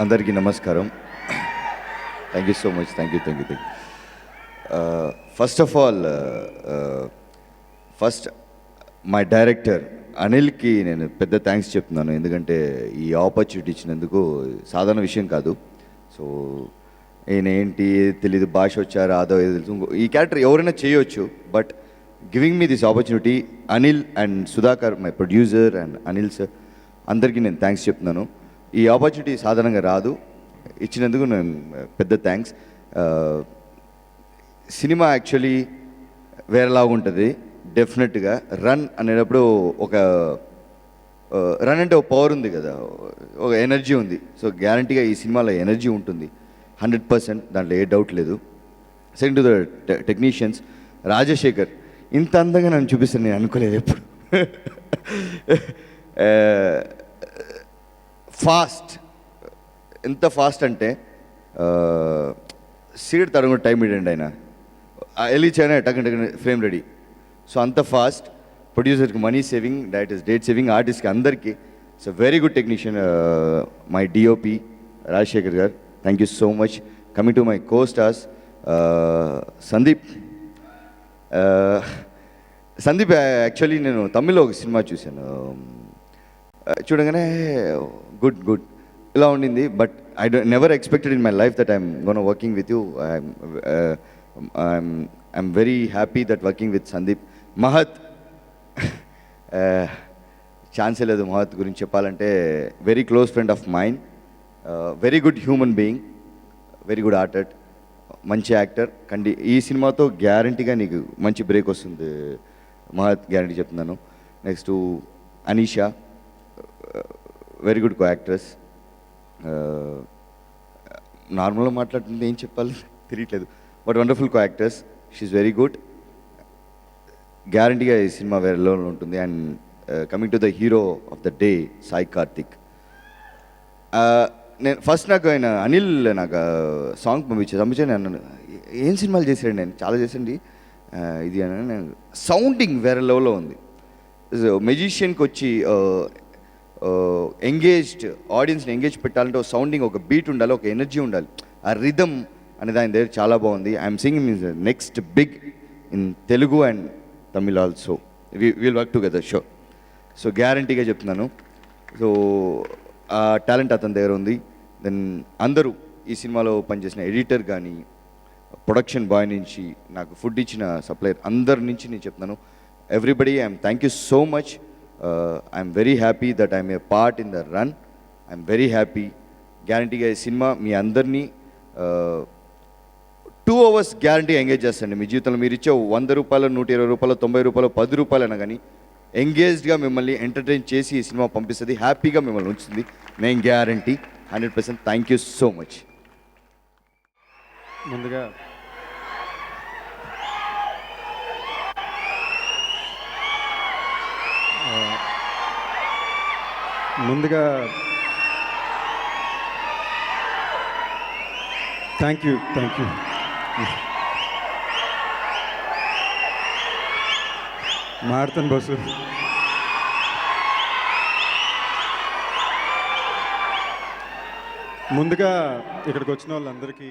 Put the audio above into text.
అందరికీ నమస్కారం. Thank you so much. Thank you. First of all first my director అనిల్కి నేను పెద్ద థ్యాంక్స్ చెప్తున్నాను. ఎందుకంటే ఈ ఆపర్చునిటీ ఇచ్చినందుకు సాధారణ విషయం కాదు. సో ఈయన ఏంటి తెలీదు, భాష వచ్చారా అదో ఏదో తెలుసు, ఈ క్యారెక్టర్ ఎవరైనా చేయొచ్చు. But giving me this opportunity Anil and Sudhakar, my producer, and Anil sir, అందరికీ నేను థ్యాంక్స్ చెప్తున్నాను. ఈ ఆపర్చునిటీ సాధారణంగా రాదు, ఇచ్చినందుకు నేను పెద్ద థ్యాంక్స్. సినిమా యాక్చువల్లీ వేరేలాగా ఉంటుంది. డెఫినెట్గా రన్ అనేటప్పుడు ఒక రన్ అంటే ఒక పవర్ ఉంది కదా, ఒక ఎనర్జీ ఉంది. సో గ్యారంటీగా ఈ సినిమాలో ఎనర్జీ ఉంటుంది 100%, దాంట్లో ఏ డౌట్ లేదు. Second to the technicians, Rajasekhar ఇంత అందంగా నన్ను చూపిస్తాను నేను అనుకోలేదు ఎప్పుడు. ఫాస్ట్, ఎంత ఫాస్ట్ అంటే సీడ్ తరంగా టైం ఇడండి ఆయన వెళ్ళిచ్చానే టక్ ఫ్రేమ్ రెడీ. సో అంత ఫాస్ట్. ప్రొడ్యూసర్కి money saving, directors date saving, ఆర్టిస్ట్కి అందరికీ. So very good technician my DOP Rajasekhar garu, thank you so much. Coming to my co stars, Sandeep. Sandeep actually నేను తమిళ్లో ఒక సినిమా చూశాను, చూడగానే గుడ్ ఇలా ఉండింది. But I never expected in my life that I'm gonna working with you. I'm very happy that working with Sandeep. Mahat, ఛాన్సే లేదు మహత్ గురించి చెప్పాలంటే. Very close friend of mind, very good human being, very good artist, మంచి actor. ఈ సినిమాతో గ్యారంటీగా నీకు మంచి బ్రేక్ వస్తుంది మహత్, గ్యారంటీ చెప్తున్నాను. Next Anisha, very good co actress. నార్మల్గా మాట్లాడుతుంటే ఏం చెప్పాలి తెలియట్లేదు, but wonderful co actress, she's very good. గ్యారంటీగా ఈ సినిమా వేరే లెవెల్లో ఉంటుంది. And coming to the hero of the day, Sai Karthik. నేను ఫస్ట్ నాకు ఆయన అనిల్ నాకు సాంగ్ పంపించాను. నేను ఏం సినిమాలు చేశాడు, నేను చాలా చేసండి ఇది అని. నేను సౌండింగ్ వేరే లెవెల్లో ఉంది. మెజిషియన్కి వచ్చి ఎంగేజ్డ్ ఆడియన్స్ని ఎంగేజ్ పెట్టాలంటే ఒక సౌండింగ్, ఒక బీట్ ఉండాలి, ఒక ఎనర్జీ ఉండాలి. ఆ రిథమ్ అనేది ఆయన దగ్గర చాలా బాగుంది. I'm singing means next big in Telugu and Tamil also. Will work together show. So గ్యారంటీగా చెప్తున్నాను. సో ఆ టాలెంట్ అతని దగ్గర ఉంది. దెన్ అందరూ ఈ సినిమాలో పనిచేసిన ఎడిటర్ కానీ, ప్రొడక్షన్ బాయ్ నుంచి, నాకు ఫుడ్ ఇచ్చిన సప్లయర్, అందరి నుంచి నేను చెప్తున్నాను, everybody I'm thank you so much. I'm very happy that I'm a part in the run. I'm very happy. గ్యారంటీగా ఈ సినిమా మీ అందరినీ 2 hours గ్యారంటీ ఎంగేజ్ చేస్తాండి. మీ జీవితంలో మీరు ఇచ్చే 100 రూపాయలు, 120 రూపాయలు, 90 రూపాయలు, 10 రూపాయలు అయినా కానీ ఎంగేజ్డ్గా మిమ్మల్ని ఎంటర్టైన్ చేసి ఈ సినిమా పంపిస్తుంది, హ్యాపీగా మిమ్మల్ని ఉంచుతుంది. నేను guarantee 100%. Thank you so much. ముందుగా థ్యాంక్ యూ మారుతాను బస్సు. ముందుగా ఇక్కడికి వచ్చిన వాళ్ళందరికీ